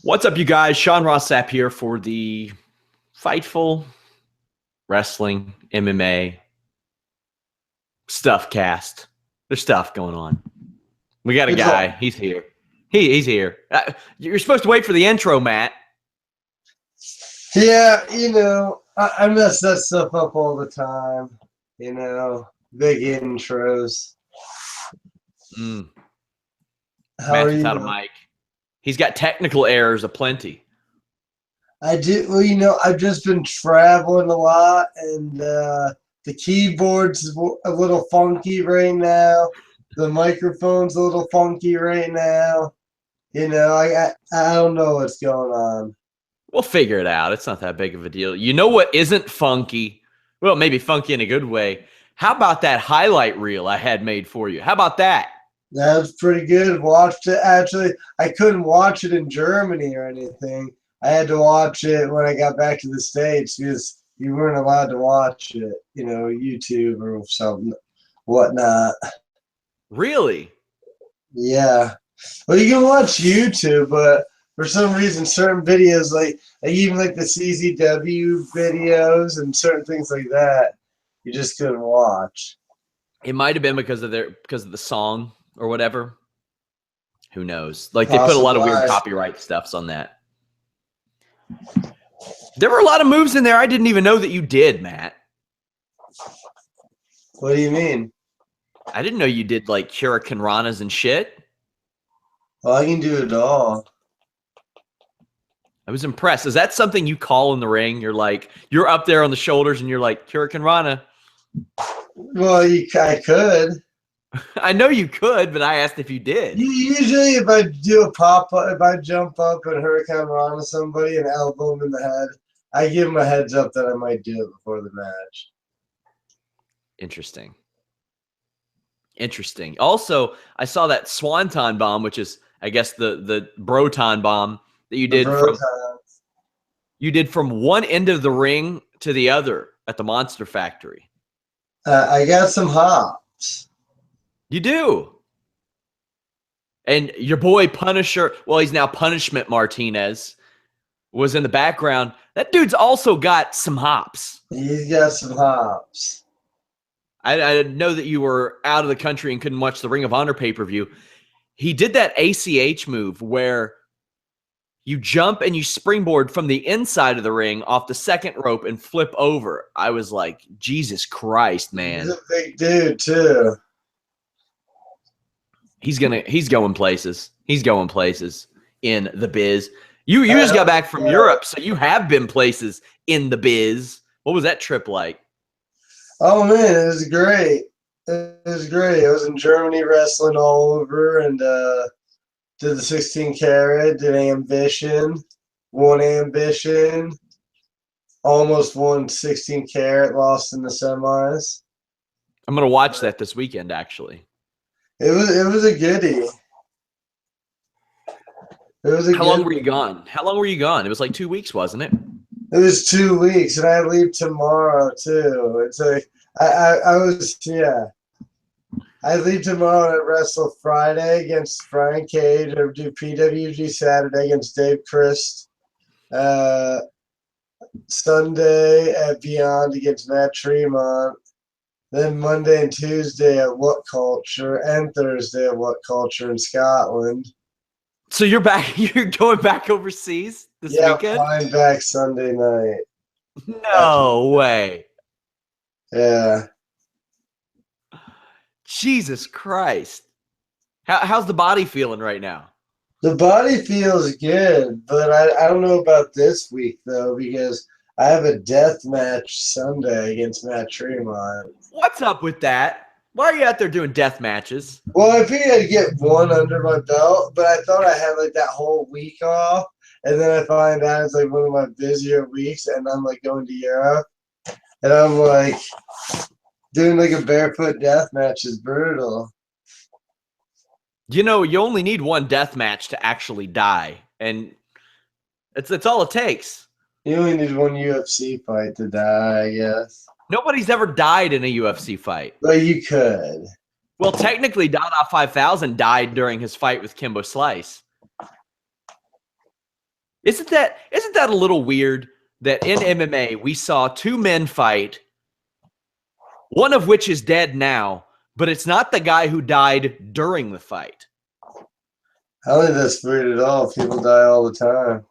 What's up, you guys? Sean Ross Sapp here for the Fightful Wrestling MMA Stuff Cast. There's stuff going on. We got a It's guy. all, He's here. He's here. You're supposed to wait for the intro, Matt. yeah, I mess that stuff up all the time. Big intros. How are Matt's you? without a mic. He's got technical errors aplenty. I do. Well, I've just been traveling a lot, and the keyboard's a little funky right now. The microphone's a little funky right now. I don't know what's going on. We'll figure it out. It's not that big of a deal. You know what isn't funky? Well, maybe funky in a good way. How about that highlight reel I had made for you? How about that? That was pretty good. Watched it. Actually, I couldn't watch it in Germany or anything. I had to watch it when I got back to the States because you weren't allowed to watch it, YouTube or something, whatnot. Really? Yeah. Well, you can watch YouTube, but for some reason, certain videos, like even like the CZW videos and certain things like that, you just couldn't watch. It might have been because of the song or whatever. Who knows? Like they put a lot of Possibly. weird copyright stuffs on that. There were a lot of moves in there I didn't even know that you did, Matt. What do you mean? I didn't know you did like Hurricane Ranas and shit. Well, I can do it all. I was impressed. Is that something you call in the ring? You're up there on the shoulders and you're like, Hurricane Rana. Well, I could. I know you could, but I asked if you did. Usually, if I do a pop up, if I jump up and Hurricane Rana somebody and elbow him in the head, I give him a heads up that I might do it before the match. Interesting. Also, I saw that Swanton bomb, which is, I guess, the Broton bomb that you did from one end of the ring to the other at the Monster Factory. I got some hops. You do. And your boy Punisher, well, he's now Punishment Martinez, was in the background. That dude's also got some hops. He's got some hops. I know that you were out of the country and couldn't watch the Ring of Honor pay-per-view. He did that ACH move where you jump and you springboard from the inside of the ring off the second rope and flip over. I was like, Jesus Christ, man. He's a big dude, too. He's going places. He's going places in the biz. You just got back from Europe, so you have been places in the biz. What was that trip like? Oh, man, it was great. It was great. I was in Germany wrestling all over and did the 16 carat, did Ambition, won Ambition, almost won 16 carat, lost in the semis. I'm going to watch that this weekend, actually. It was a goodie. How long were you gone? It was like 2 weeks, wasn't it? It was 2 weeks, and I leave tomorrow too. It's like I leave tomorrow and I wrestle Friday against Brian Cage. I do PWG Saturday against Dave Christ. Sunday at Beyond against Matt Tremont. Then Monday and Tuesday at What Culture, and Thursday at What Culture in Scotland. So you're back. You're going back overseas this weekend? Yeah, flying back Sunday night. No way. Yeah. Jesus Christ. How's the body feeling right now? The body feels good, but I don't know about this week, though, because I have a death match Sunday against Matt Tremont. What's up with that? Why are you out there doing death matches? Well, I figured I'd get one under my belt, but I thought I had like that whole week off, and then I find out it's like one of my busier weeks, and I'm like going to Europe, and I'm like doing like a barefoot death match is brutal. You know, you only need one death match to actually die, and it's all it takes. You only need one UFC fight to die, I guess. Nobody's ever died in a UFC fight. But you could. Well, technically, Dada 5000 died during his fight with Kimbo Slice. Isn't that a little weird that in MMA we saw two men fight, one of which is dead now, but it's not the guy who died during the fight? I don't think that's weird at all. People die all the time.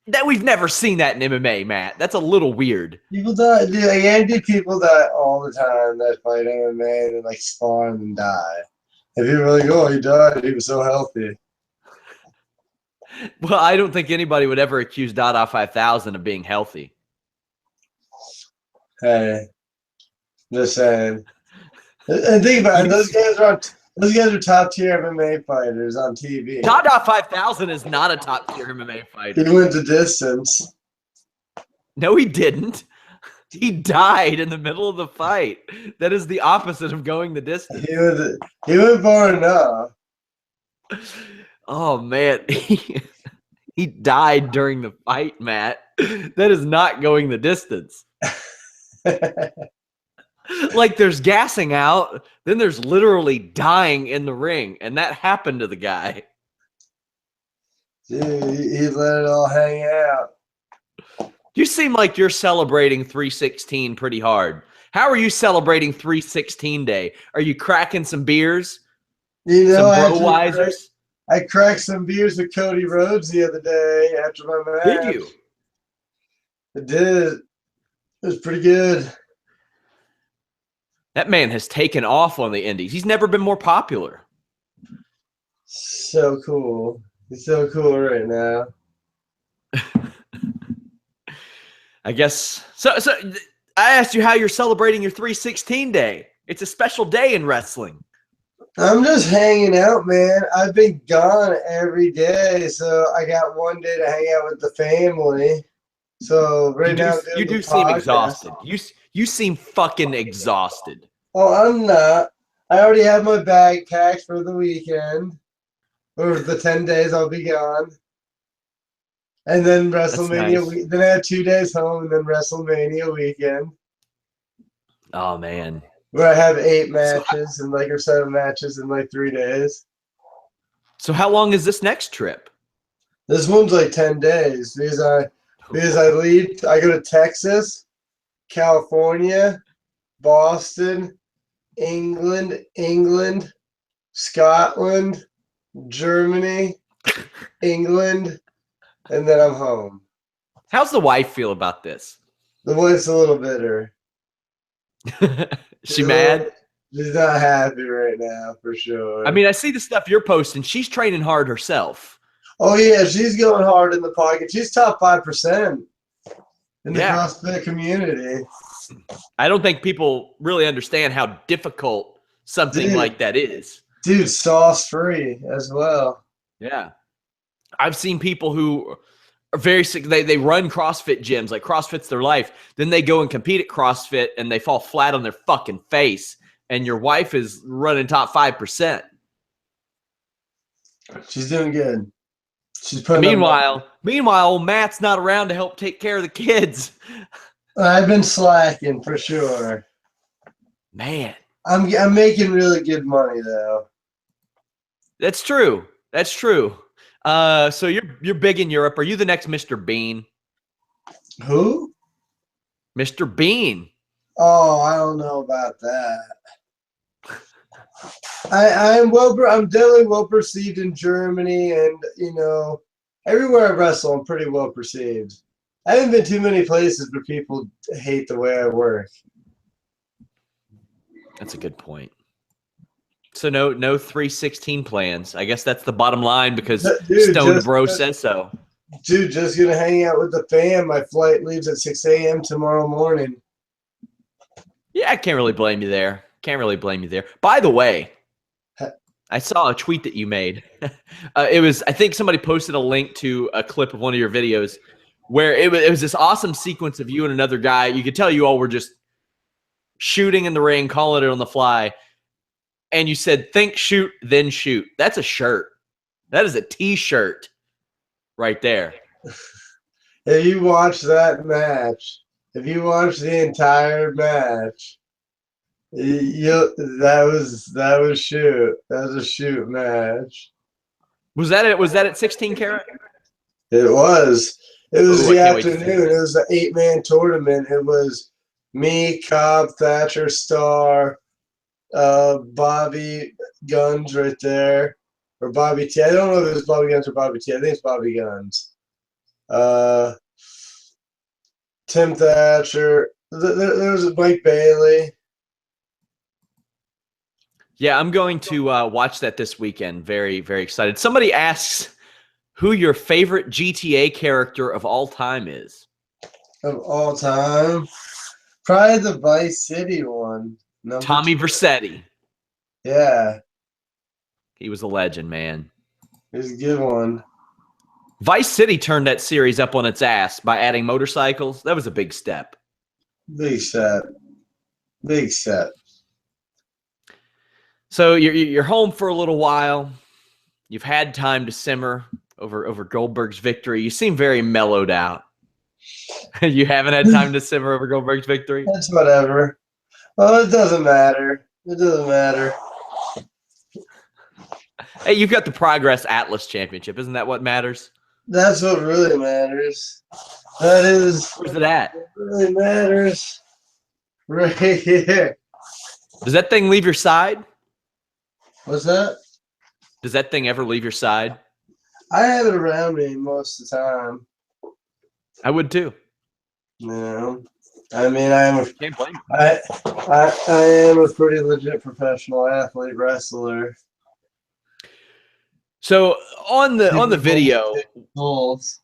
That we've never seen that in MMA, Matt. That's a little weird. People die. Dude, like, Andy, people die all the time that fight MMA and then like spawn and die. And people are like, oh, he died. He was so healthy. Well, I don't think anybody would ever accuse Dada 5000 of being healthy. Hey, just saying. And think about it. Those guys are top tier MMA fighters on TV. Dada 5000 is not a top tier MMA fighter. He went the distance. No, he didn't. He died in the middle of the fight. That is the opposite of going the distance. He went far enough. Oh, man. He died during the fight, Matt. That is not going the distance. Like there's gassing out, then there's literally dying in the ring, and that happened to the guy. Dude, he let it all hang out. You seem like you're celebrating 316 pretty hard. How are you celebrating 316 Day? Are you cracking some beers? You know, some Browisers? I cracked some beers with Cody Rhodes the other day after my match. Did you? I did. It was pretty good. That man has taken off on the indies. He's never been more popular. So cool. He's so cool right now. I guess. So I asked you how you're celebrating your 316 Day. It's a special day in wrestling. I'm just hanging out, man. I've been gone every day, so I got one day to hang out with the family. So you do seem exhausted. You seem fucking exhausted. Oh, I'm not. I already have my bag packed for the weekend. Or the 10 days I'll be gone. And then WrestleMania nice. Then I have 2 days home and then WrestleMania weekend. Oh man. Where I have 8 matches or 7 matches in like 3 days. So how long is this next trip? This one's like 10 days because I leave. I go to Texas, California, Boston, England, Scotland, Germany, England, and then I'm home. How's the wife feel about this? The wife's a little bitter. She mad? She's not happy right now, for sure. I mean, I see the stuff you're posting. She's training hard herself. Oh, yeah, she's going hard in the pocket. She's top 5% in the CrossFit community. I don't think people really understand how difficult something like that is. Dude, sauce-free as well. Yeah. I've seen people who are very sick. They run CrossFit gyms, like CrossFit's their life. Then they go and compete at CrossFit, and they fall flat on their fucking face. And your wife is running top 5%. She's doing good. She's putting. Meanwhile, Matt's not around to help take care of the kids. I've been slacking for sure. Man, I'm making really good money though. That's true. That's true. So you're big in Europe. Are you the next Mr. Bean? Who? Mr. Bean. Oh, I don't know about that. I'm definitely well perceived in Germany, and everywhere I wrestle, I'm pretty well perceived. I haven't been too many places where people hate the way I work. That's a good point. So no 316 plans. I guess that's the bottom line because Stone Bro says so. Dude, just gonna hang out with the fam. My flight leaves at 6 a.m. tomorrow morning. Yeah, I can't really blame you there. By the way, I saw a tweet that you made. It was, I think somebody posted a link to a clip of one of your videos where it was this awesome sequence of you and another guy. You could tell you all were just shooting in the ring, calling it on the fly. And you said, think, shoot, then shoot. That's a shirt. That is a T-shirt right there. If you watch that match, if you watch the entire match, that was shoot. That was a shoot match. Was that it? Was that at 16 karat? It was. It was Oh, I the can't wait to see afternoon. It it. was the 8-man tournament. It was me, Cobb, Thatcher, Starr, Bobby Guns right there, or Bobby T. I don't know if it was Bobby Guns or Bobby T. I think it's Bobby Guns. Uh, Tim Thatcher. There was Mike Bailey. Yeah, I'm going to watch that this weekend. Very, very excited. Somebody asks who your favorite GTA character of all time is. Of all time. Probably the Vice City one. Number Tommy 2. Vercetti. Yeah, He was a legend, man. it was a good one. Vice City turned that series up on its ass by adding motorcycles. That was a big step. Big set. Big set. So you're home for a little while. You've had time to simmer over Goldberg's victory. You seem very mellowed out. You haven't had time to simmer over Goldberg's victory? That's whatever. Well, it doesn't matter. It doesn't matter. Hey, you've got the Progress Atlas Championship. Isn't that what matters? That's what really matters. That is Where's it at? what really matters. Right here. Does that thing leave your side? What's that? Does that thing ever leave your side? I have it around me most of the time. I would too. You know, I mean, I am Can't blame you. I am a pretty legit professional athlete wrestler. So on the video, Goals.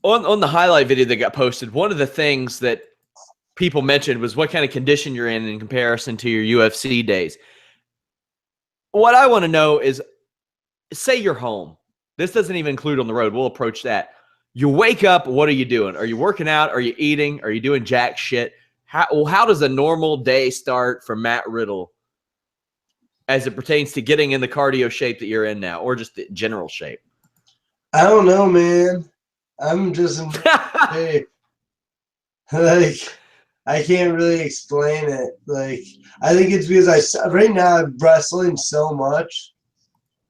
on the highlight video that got posted, one of the things that people mentioned was what kind of condition you're in comparison to your UFC days. What I want to know is, say you're home. This doesn't even include on the road. We'll approach that. You wake up, what are you doing? Are you working out? Are you eating? Are you doing jack shit? How does a normal day start for Matt Riddle as it pertains to getting in the cardio shape that you're in now, or just the general shape? I don't know, man. I'm just in shape. Like, I can't really explain it. Like, I think it's because right now I'm wrestling so much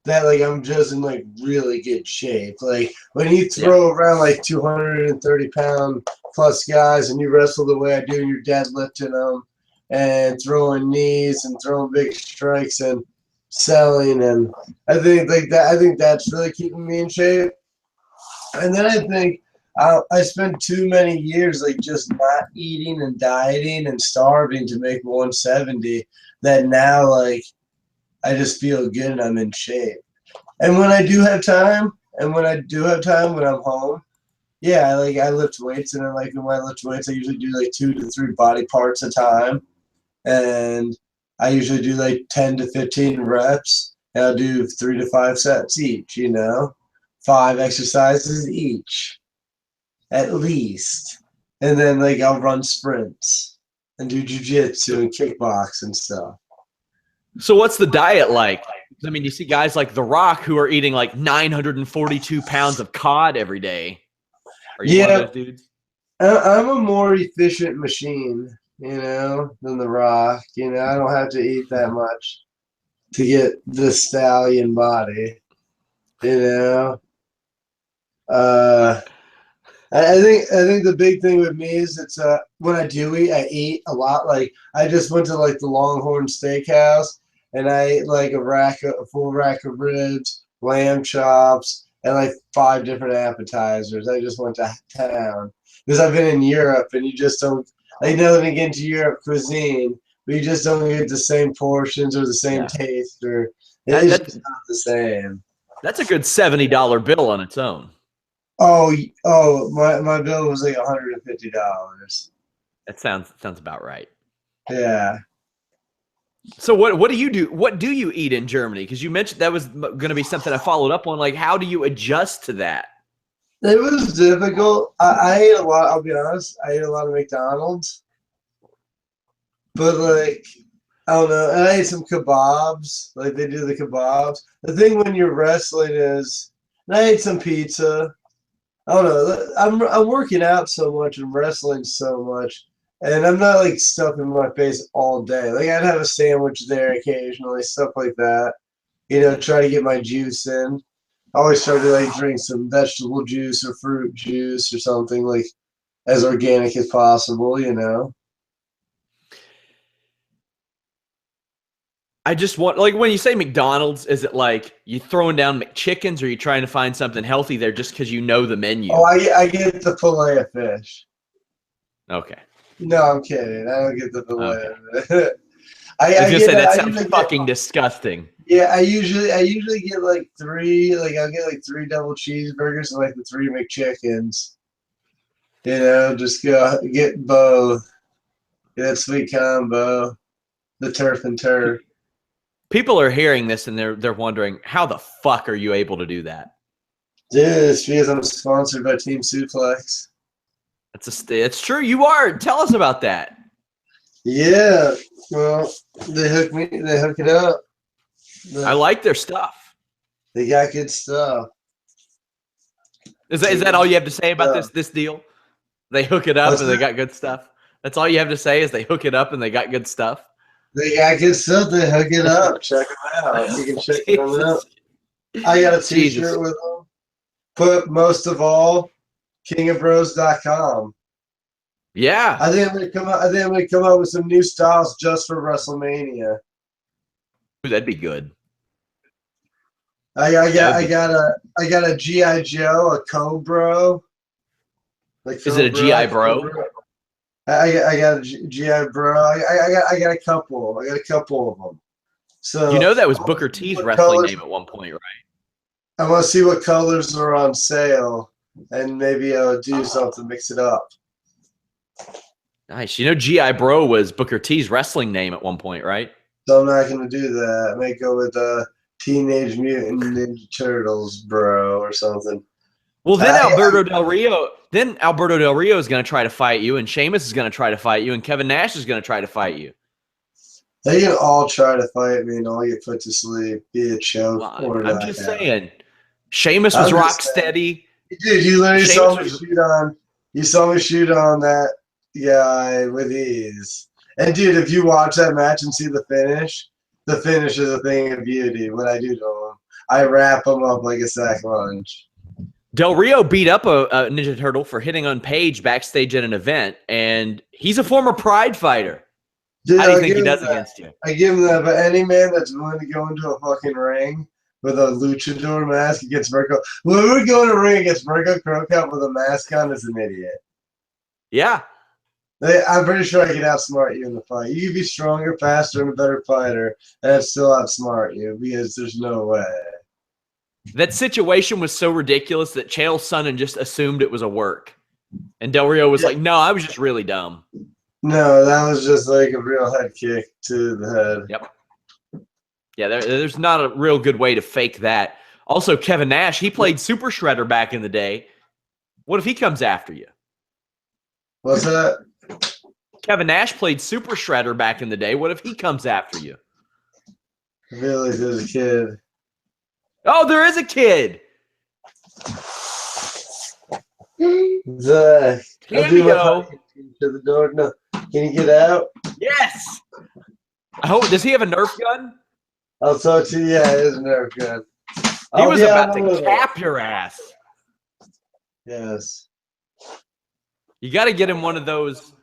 that like I'm just in like really good shape. Like when you throw around like 230-pound plus guys and you wrestle the way I do, and you're deadlifting them and throwing knees and throwing big strikes and selling, and I think like that. I think that's really keeping me in shape. And then I think I spent too many years like just not eating and dieting and starving to make 170. That now like I just feel good and I'm in shape. And when I do have time, when I'm home, yeah, I lift weights, and then like when I lift weights, I usually do like 2 to 3 body parts a time, and I usually do like 10 to 15 reps, and I'll do 3 to 5 sets each. 5 exercises each, at least, and then like I'll run sprints and do jujitsu and kickbox and stuff. So what's the diet like? I mean, you see guys like The Rock who are eating like 942 pounds of cod every day. Are you one of those dudes? I'm a more efficient machine, than The Rock. I don't have to eat that much to get the stallion body. I think the big thing with me is it's when I do eat, I eat a lot. Like I just went to like the Longhorn Steakhouse and I ate like a full rack of ribs, lamb chops, and like 5 different appetizers. I just went to town because I've been in Europe, and you just don't like nothing against Europe cuisine, but you just don't get the same portions or the same taste, or it's just not the same. That's a good $70 bill on its own. Oh, my bill was like $150. That sounds about right. Yeah. So what do you do? What do you eat in Germany? Because you mentioned that was going to be something I followed up on. Like, how do you adjust to that? It was difficult. I ate a lot. I'll be honest. I ate a lot of McDonald's, but like I don't know. And I ate some kebabs. Like they do the kebabs. The thing when you're wrestling is, and I ate some pizza. I don't know. I'm working out so much and wrestling so much, and I'm not like stuffing my face all day. Like I'd have a sandwich there occasionally, stuff like that. Try to get my juice in. I always try to like drink some vegetable juice or fruit juice or something like as organic as possible, you know. I just want, like, when you say McDonald's, is it like you throwing down McChickens, or are you trying to find something healthy there just because you know the menu? Oh, I get the fillet of fish. Okay. No, I'm kidding. I don't get the fillet. Okay. I, I was I gonna get say that I sounds usually get fucking disgusting. yeah, I usually get like three, like I'll get like three double cheeseburgers and like the three McChickens. You know, just go get both. Get that sweet combo. The turf and turf. People are hearing this and they're wondering, how the fuck are you able to do that? Dude, it's because I'm sponsored by Team Suplex. It's true. You are. Tell us about that. Yeah. Well, they hook it up. I like their stuff. They got good stuff. Is that all you have to say about this deal? They hook it up What's and they that? got good stuff. That's all you have to say is they hook it up and they got good stuff. They got good stuff. They hook it up. Check them out. You can check them out. I got a T-shirt with them. But most of all, kingofbros.com. Yeah. I think I'm gonna come out with some new styles just for WrestleMania. Ooh, that'd be good. I got a GI Joe, a Cobra. Like Is it a GI Bro? Cobra. I got a GI Bro. I got a couple. I got a couple of them. So You know that was Booker T's wrestling name at one point, right? I want to see what colors are on sale, and maybe I'll do something, mix it up. Nice. You know, GI Bro was Booker T's wrestling name at one point, right? So I'm not going to do that. I may go with Teenage Mutant Ninja Turtles, bro, or something. Well, then Alberto Del Rio is going to try to fight you, and Sheamus is going to try to fight you, and Kevin Nash is going to try to fight you. They can all try to fight me and all get put to sleep, be a choke or I'm just saying. Sheamus was rock steady. Dude, you literally saw me shoot on. You saw me shoot on that guy with ease. And dude, if you watch that match and see the finish is a thing of beauty. What I do to him, I wrap him up like a sack lunch. Del Rio beat up a Ninja Turtle for hitting on Paige backstage at an event, and he's a former Pride fighter. Dude, How do you think he does against you? I give him that, but any man that's willing to go into a fucking ring with a luchador mask against Mirko, whoever go in a ring against Mirko Crocop with a mask on is an idiot. Yeah. I'm pretty sure I can outsmart you in the fight. You can be stronger, faster, and a better fighter, and I'd still outsmart you because there's no way. That situation was so ridiculous that Chael Sonnen just assumed it was a work. And Del Rio was like, no, I was just really dumb. No, that was just like a real head kick to the head. Yep. Yeah, there's not a real good way to fake that. Also, Kevin Nash, he played Super Shredder back in the day. What if he comes after you? What's that? Kevin Nash played Super Shredder back in the day. What if he comes after you? I feel like there's a kid. Oh, there is a kid. Zach, Cameo. To the door. No, can you get out? Yes. Oh, does he have a Nerf gun? I'll talk to you. Yeah, it is a Nerf gun. He was about to cap your ass. Yes. You got to get him one of those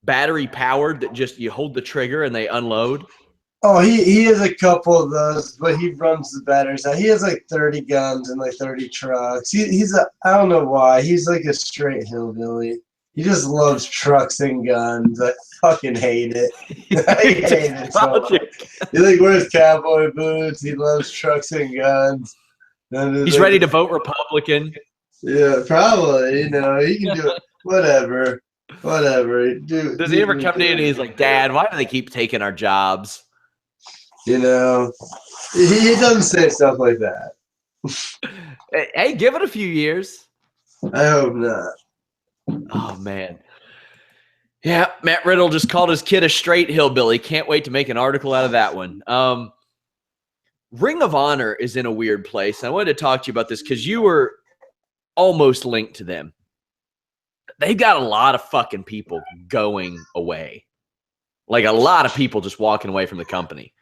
battery powered that just you hold the trigger and they unload. Oh, he has a couple of those, but he runs the batteries out. He has like 30 guns and like 30 trucks. I don't know why. He's like a straight hillbilly. He just loves trucks and guns. I fucking hate it. I hate it so much. He like wears cowboy boots. He loves trucks and guns. He's ready to vote Republican. Yeah, probably. You know, he can do it. Whatever. Does he ever come to you and he's like, Dad, why do they keep taking our jobs? You know, he doesn't say stuff like that. Hey, give it a few years. I hope not. Oh, man. Yeah, Matt Riddle just called his kid a straight hillbilly. Can't wait to make an article out of that one. Ring of Honor is in a weird place. I wanted to talk to you about this because you were almost linked to them. They've got a lot of fucking people going away. Like a lot of people just walking away from the company.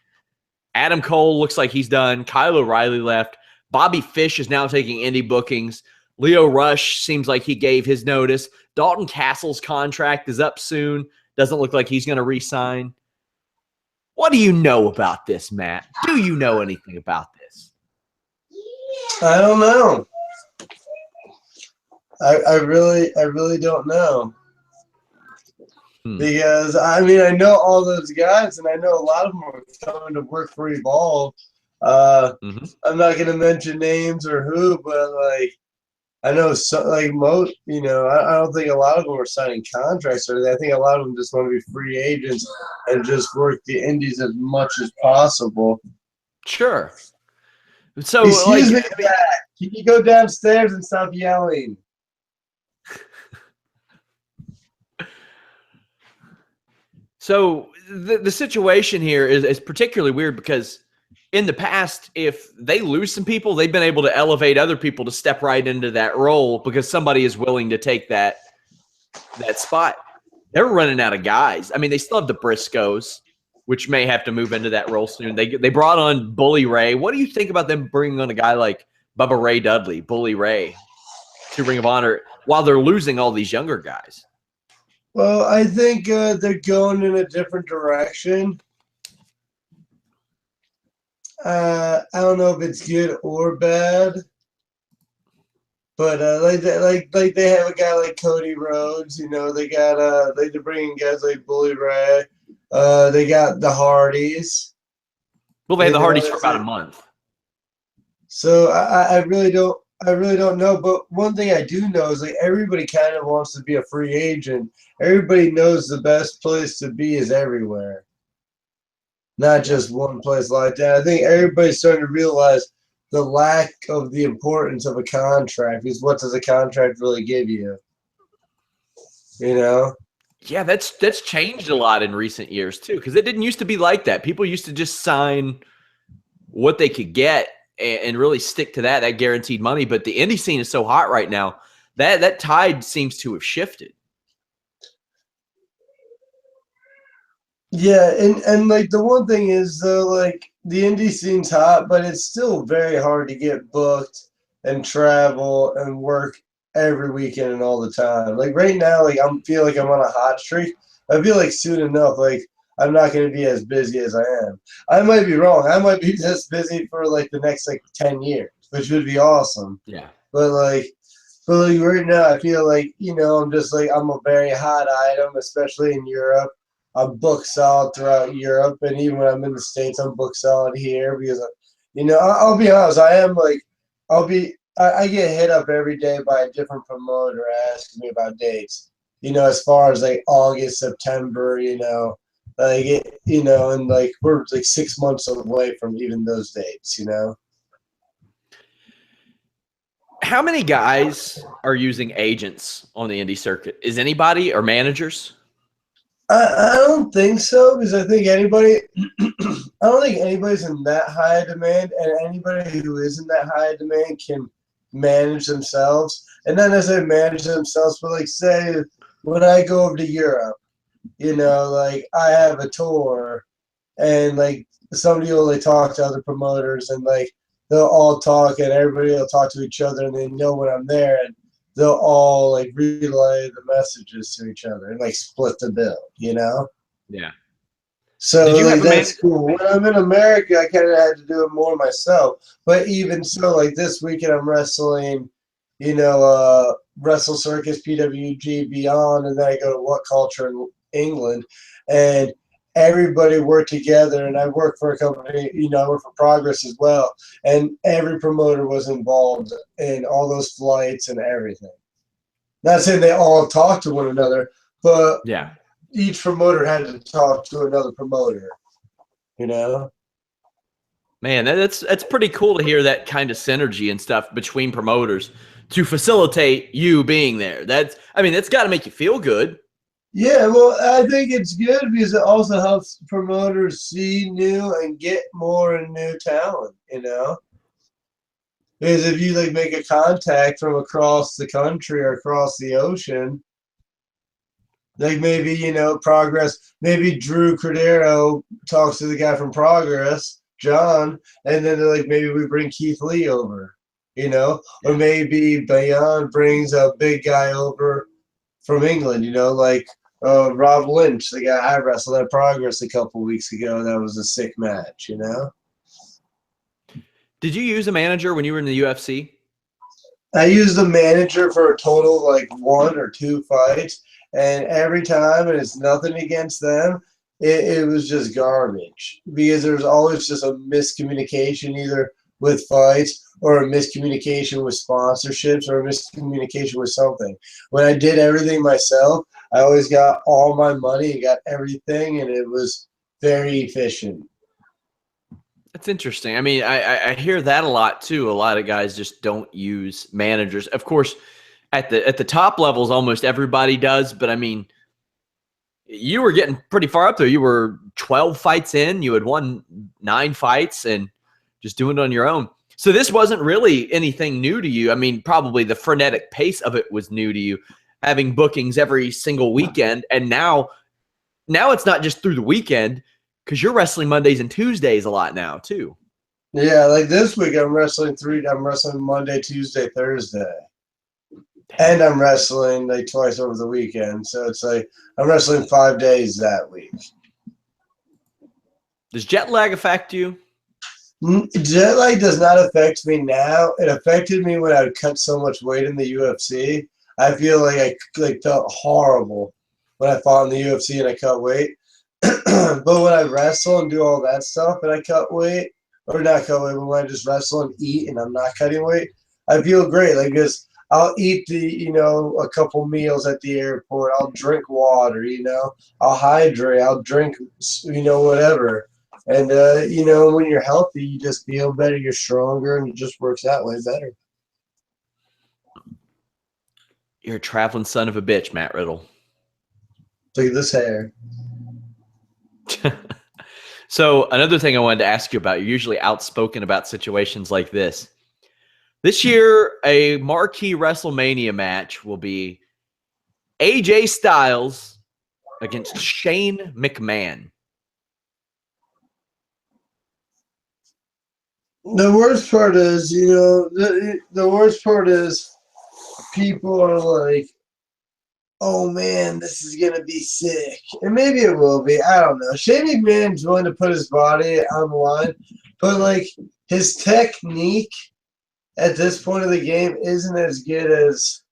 Adam Cole looks like he's done. Kyle O'Reilly left. Bobby Fish is now taking indie bookings. Leo Rush seems like he gave his notice. Dalton Castle's contract is up soon. Doesn't look like he's going to re-sign. What do you know about this, Matt? Do you know anything about this? I don't know. I really don't know. Because, I mean, I know all those guys, and I know a lot of them are coming to work for Evolve. I'm not going to mention names or who, but, like, I know, most, I don't think a lot of them are signing contracts or anything. I think a lot of them just want to be free agents and just work the indies as much as possible. Sure. So, excuse me, Dad. Can you go downstairs and stop yelling? So the situation here is particularly weird because in the past, if they lose some people, they've been able to elevate other people to step right into that role because somebody is willing to take that spot. They're running out of guys. I mean, they still have the Briscoes, which may have to move into that role soon. They brought on Bully Ray. What do you think about them bringing on a guy like Bubba Ray Dudley, Bully Ray, to Ring of Honor while they're losing all these younger guys? Well, I think they're going in a different direction. I don't know if it's good or bad, but like they have a guy like Cody Rhodes. They got they're bringing guys like Bully Ray. They got the Hardys. Well, they had the Hardys for about a month. So I really don't know. But one thing I do know is like everybody kind of wants to be a free agent. Everybody knows the best place to be is everywhere, not just one place like that. I think everybody's starting to realize the lack of the importance of a contract. Because what does a contract really give you? Yeah, that's changed a lot in recent years too, because it didn't used to be like that. People used to just sign what they could get and really stick to that guaranteed money. But the indie scene is so hot right now that tide seems to have shifted. Yeah, and like the one thing is though, like the indie scene's hot, but it's still very hard to get booked and travel and work every weekend and all the time. Like right now, like feel like I'm on a hot streak. I feel like soon enough, like I'm not going to be as busy as I am. I might be wrong. I might be just busy for like the next 10 years, which would be awesome. Yeah. But right now, I feel like I'm just like I'm a very hot item, especially in Europe. I'm booked solid throughout Europe, and even when I'm in the States, I'm booked solid here because, I'll be honest. I am like, I get hit up every day by a different promoter asking me about dates. As far as like August, September, and like we're like 6 months away from even those dates. How many guys are using agents on the indie circuit? Is anybody or managers? I don't think so because I think I don't think anybody's in that high demand, and anybody who is in that high demand can manage themselves, and not necessarily manage themselves, but like say when I go over to Europe, like I have a tour, and like somebody will like talk to other promoters, and like they'll all talk, and everybody will talk to each other, and they know when I'm there, and they'll all like relay the messages to each other and like split the bill, Yeah. So like, that's cool. When I'm in America, I kind of had to do it more myself. But even so, like this weekend, I'm wrestling, Wrestle Circus, PWG, Beyond, and then I go to What Culture in England, and everybody worked together. And I work for a company, I work for Progress as well, and every promoter was involved in all those flights and everything. Not saying they all talk to one another, but yeah, each promoter had to talk to another promoter, Man, that's pretty cool to hear that kind of synergy and stuff between promoters to facilitate you being there. That's got to make you feel good. Yeah, well, I think it's good because it also helps promoters see new and get more and new talent, Because if you like make a contact from across the country or across the ocean, like maybe, Progress, maybe Drew Cordero talks to the guy from Progress, John, and then they're like, maybe we bring Keith Lee over, or maybe Beyond brings a big guy over from England, like Rob Lynch, the guy I wrestled at Progress a couple weeks ago. That was a sick match, Did you use a manager when you were in the UFC? I used the manager for a total of like 1 or 2 fights, and every time, and it's nothing against them, it was just garbage because there's always just a miscommunication either with fights or a miscommunication with sponsorships or a miscommunication with something. When I did everything myself, I always got all my money and got everything, and it was very efficient. That's interesting. I mean, I hear that a lot too. A lot of guys just don't use managers. Of course, at the top levels, almost everybody does. But I mean, you were getting pretty far up there. You were 12 fights in. You had won 9 fights and just doing it on your own. So this wasn't really anything new to you. I mean, probably the frenetic pace of it was new to you, having bookings every single weekend. And now it's not just through the weekend, because you're wrestling Mondays and Tuesdays a lot now too. Yeah, like this week I'm wrestling Monday, Tuesday, Thursday. And I'm wrestling like twice over the weekend. So it's like I'm wrestling 5 days that week. Does jet lag affect you? Jet lag does not affect me now. It affected me when I cut so much weight in the UFC. I feel like I felt horrible when I fought in the UFC and I cut weight. But when I wrestle and do all that stuff and I cut weight, or not cut weight, but when I just wrestle and eat and I'm not cutting weight, I feel great. Like, because I'll eat a couple meals at the airport. I'll drink water, I'll hydrate. I'll drink, whatever. And, when you're healthy, you just feel better. You're stronger, and it just works that way better. You're a traveling son of a bitch, Matt Riddle. Look at this hair. So another thing I wanted to ask you about, you're usually outspoken about situations like this. This year, a marquee WrestleMania match will be AJ Styles against Shane McMahon. The worst part is, the worst part is people are like, oh man, this is going to be sick. And maybe it will be. I don't know. Shane McMahon's willing to put his body on the line, but like his technique at this point of the game isn't as good as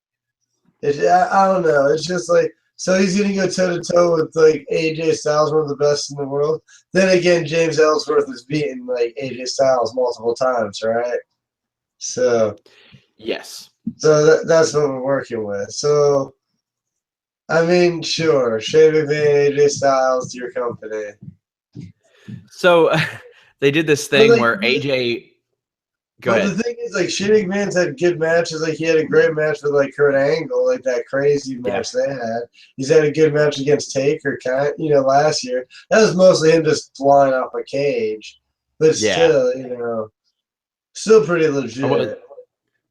I don't know. It's just like, so he's going to go toe to toe with like AJ Styles, one of the best in the world. Then again, James Ellsworth has beaten like AJ Styles multiple times, right? So yes. So that's what we're working with. So I mean, sure, Shane McMahon, AJ Styles, your company. So they did this thing where AJ. Go ahead. The thing is, like, Shane McMahon's had good matches. Like, he had a great match with like Kurt Angle, like that crazy match they had. He's had a good match against Taker, last year. That was mostly him just flying off a cage, but still, still pretty legit.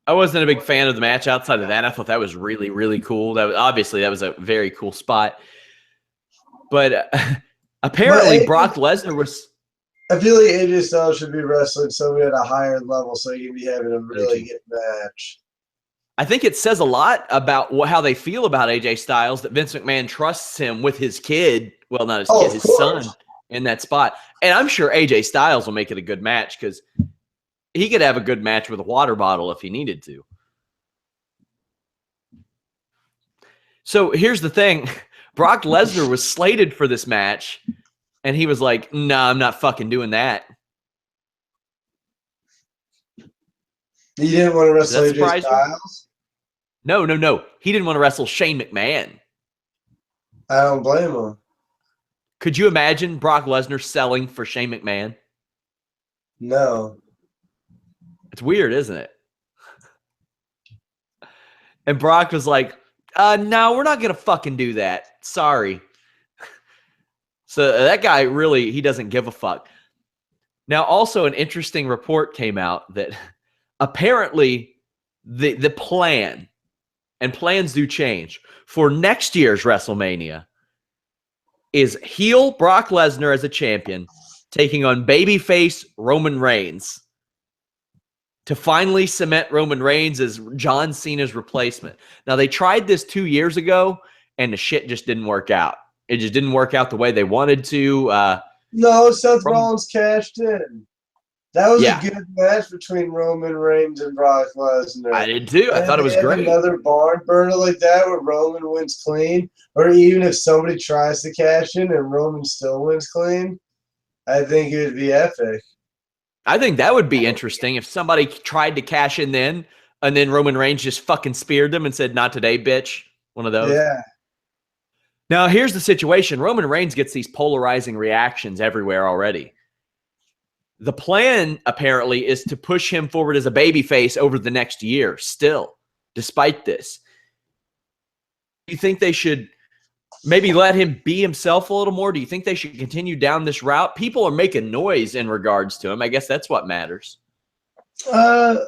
I wasn't a big fan of the match outside of that. I thought that was really, really cool. That was a very cool spot. But apparently Brock Lesnar was. I feel like AJ Styles should be wrestling somebody at a higher level so he can be having a really good match. I think it says a lot about how they feel about AJ Styles that Vince McMahon trusts him with his kid. Well, not his kid, his son in that spot. And I'm sure AJ Styles will make it a good match because he could have a good match with a water bottle if he needed to. So here's the thing. Brock Lesnar was slated for this match, and he was like, no, I'm not fucking doing that. He didn't want to wrestle AJ Styles? No. He didn't want to wrestle Shane McMahon. I don't blame him. Could you imagine Brock Lesnar selling for Shane McMahon? No. It's weird, isn't it? And Brock was like, no, we're not going to fucking do that. Sorry. So that guy really, he doesn't give a fuck. Now, also an interesting report came out that apparently the plan, and plans do change, for next year's WrestleMania is heel Brock Lesnar as a champion taking on babyface Roman Reigns to finally cement Roman Reigns as John Cena's replacement. Now, they tried this 2 years ago, and the shit just didn't work out. It just didn't work out the way they wanted to. No, Seth Rollins cashed in. That was Yeah. a good match between Roman Reigns and Brock Lesnar. I did too. I thought it was have great. Another barn burner like that where Roman wins clean, or even if somebody tries to cash in and Roman still wins clean, I think it would be epic. I think that would be interesting if somebody tried to cash in then, and then Roman Reigns just fucking speared them and said, "Not today, bitch." One of those. Yeah. Now, here's the situation. Roman Reigns gets these polarizing reactions everywhere already. The plan, apparently, is to push him forward as a babyface over the next year still, despite this. Do you think they should maybe let him be himself a little more? Do you think they should continue down this route? People are making noise in regards to him. I guess that's what matters. I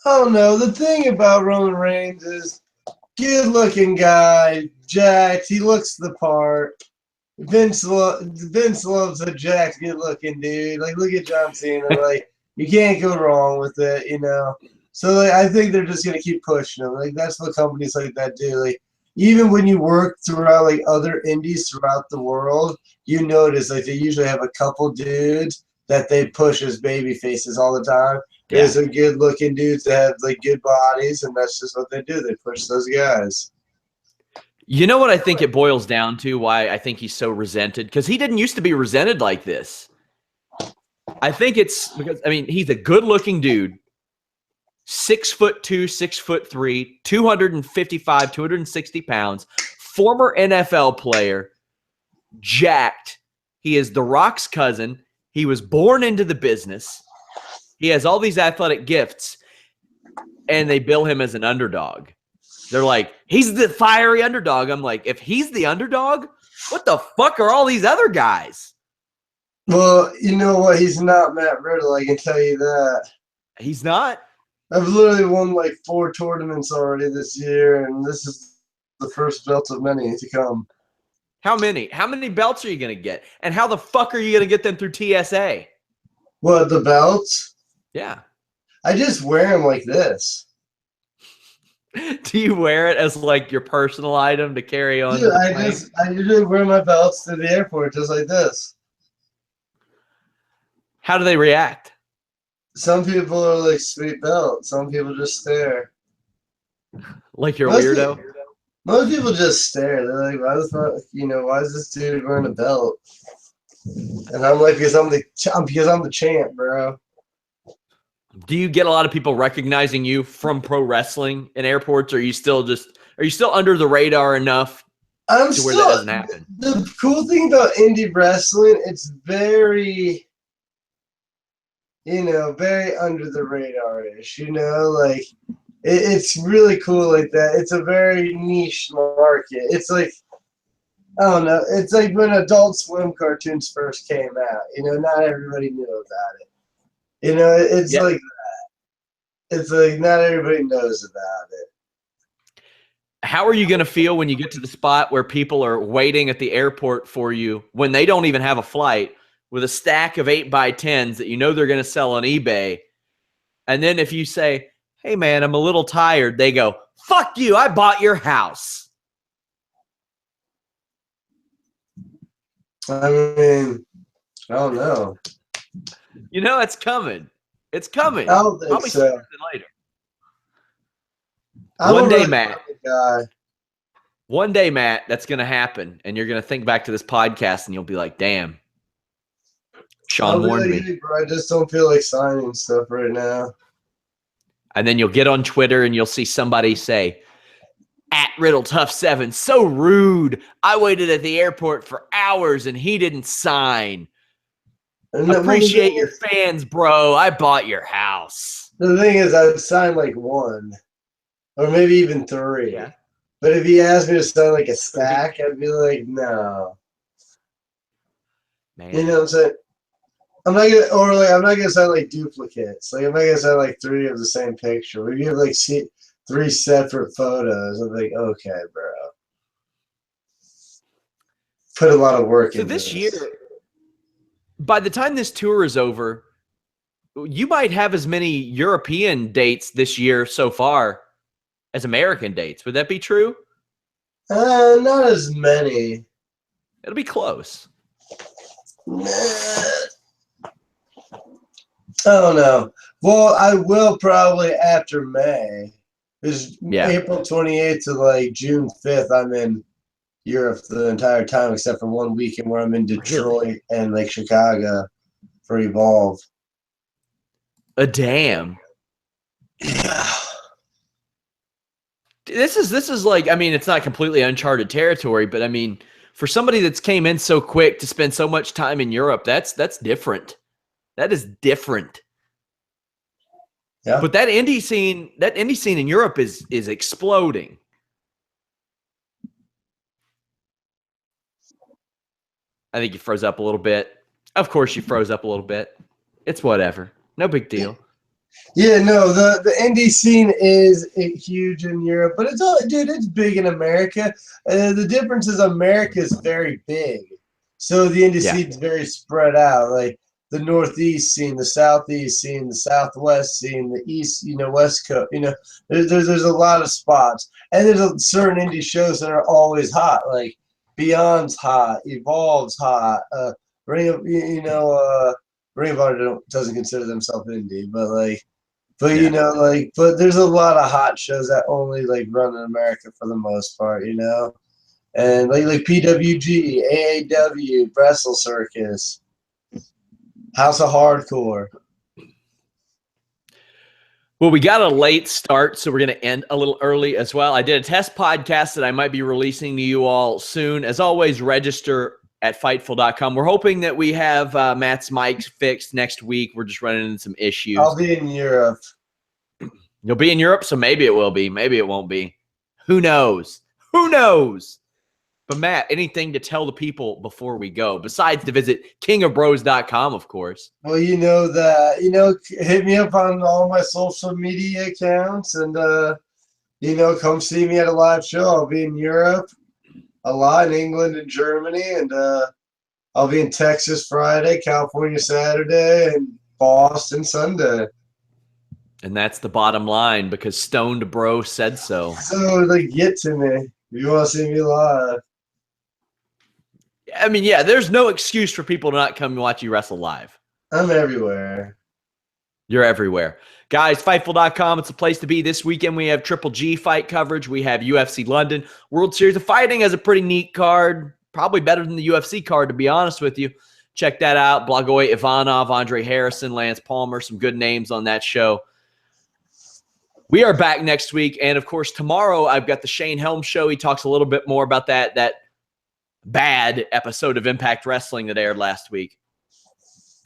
don't know. The thing about Roman Reigns is good-looking guy, jacked. He looks the part. Vince loves a jacked, good-looking dude. Like, look at John Cena. Like, you can't go wrong with it, you know. So, like, I think they're just gonna keep pushing him. Like, that's what companies like that do. Like, even when you work throughout like other indies throughout the world, you notice like they usually have a couple dudes that they push as baby faces all the time. Yeah. There's a good-looking dudes that have like good bodies, and that's just what they do. They push those guys. You know what I think it boils down to, why I think he's so resented? Because he didn't used to be resented like this. I think it's because, I mean, he's a good-looking dude, 6'2", 6'3", 255, 260 pounds, former NFL player, jacked. He is The Rock's cousin. He was born into the business. He has all these athletic gifts, and they bill him as an underdog. They're like, he's the fiery underdog. I'm like, if he's the underdog, what the fuck are all these other guys? Well, you know what? He's not Matt Riddle. I can tell you that. He's not. I've literally won like 4 tournaments already this year, and this is the first belt of many to come. How many? How many belts are you going to get? And how the fuck are you going to get them through TSA? What, the belts? Yeah. I just wear them like this. Do you wear it as like your personal item to carry on? Dude, I usually wear my belts to the airport just like this. How do they react? Some people are like, sweet belt. Some people just stare. Like you're a weirdo? Most people just stare. They're like, why the fuck, you know, why is this dude wearing a belt? And I'm like, because I'm the champ, bro. Do you get a lot of people recognizing you from pro wrestling in airports? Or are you still under the radar enough where that doesn't happen? The cool thing about indie wrestling, it's very, you know, very under the radar-ish, you know, like it's really cool like that. It's a very niche market. It's like, I don't know, it's like when Adult Swim cartoons first came out, you know, not everybody knew about it. You know, it's like that. It's like not everybody knows about it. How are you going to feel when you get to the spot where people are waiting at the airport for you when they don't even have a flight with a stack of 8x10s that you know they're going to sell on eBay? And then if you say, hey, man, I'm a little tired, they go, fuck you, I bought your house. I mean, I don't know. You know, it's coming. It's coming. I don't think Probably so. sooner than later. One day, Matt. One day, Matt, that's going to happen. And you're going to think back to this podcast and you'll be like, damn. Sean warned me. Hey, bro, I just don't feel like signing stuff right now. And then you'll get on Twitter and you'll see somebody say, at Riddle Tough 7, so rude. I waited at the airport for hours and he didn't sign. Appreciate your fans, bro. I bought your house. The thing is, I'd sign like 1 or maybe even 3. Yeah. But if he asked me to sign like a stack, I'd be like, no. Man. You know what I'm saying? I'm not gonna sign like duplicates. Like I'm not gonna sign like 3 of the same picture. If you have like 3 separate photos, I'm like, okay, bro. Put a lot of work into this year. by the time this tour is over, you might have as many European dates this year so far as American dates. Would that be true? Not as many. It'll be close. I don't know. Well, I will probably after May. It's April 28th to like June 5th. I'm in Europe the entire time except for one weekend where I'm in Detroit and like Chicago for Evolve. Damn. Yeah. This is like, I mean, it's not completely uncharted territory, but I mean, for somebody that's came in so quick to spend so much time in Europe, that's different. That is different. Yeah. But that indie scene in Europe is exploding. I think you froze up a little bit. Of course you froze up a little bit. It's whatever. No big deal. Yeah, no, the indie scene is huge in Europe, but it's big in America. The difference is America is very big, so the indie scene is very spread out. Like the Northeast scene, the Southeast scene, the Southwest scene, the East, West Coast. There's a lot of spots, and there's certain indie shows that are always hot. Like Beyond's hot, Evolve's hot. Ring of Honor doesn't consider themselves indie, but there's a lot of hot shows that only like run in America for the most part, and like PWG, AAW, Wrestle Circus, House of Hardcore. Well, we got a late start, so we're going to end a little early as well. I did a test podcast that I might be releasing to you all soon. As always, register at Fightful.com. We're hoping that we have Matt's mics fixed next week. We're just running into some issues. I'll be in Europe. You'll be in Europe, so maybe it will be. Maybe it won't be. Who knows? Who knows? But Matt, anything to tell the people before we go, besides to visit kingofbros.com, of course? Well, hit me up on all my social media accounts and, come see me at a live show. I'll be in Europe a lot, in England and Germany, and I'll be in Texas Friday, California Saturday, and Boston Sunday. And that's the bottom line because Stoned Bro said so. So, get to me if you want to see me live. I mean, yeah, there's no excuse for people to not come and watch you wrestle live. I'm everywhere. You're everywhere. Guys, Fightful.com, it's a place to be. This weekend we have Triple G fight coverage. We have UFC London. World Series of Fighting has a pretty neat card. Probably better than the UFC card, to be honest with you. Check that out. Blagoy Ivanov, Andre Harrison, Lance Palmer, some good names on that show. We are back next week. And, of course, tomorrow I've got the Shane Helms show. He talks a little bit more about that bad episode of Impact Wrestling that aired last week.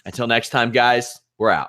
Until next time, guys, we're out.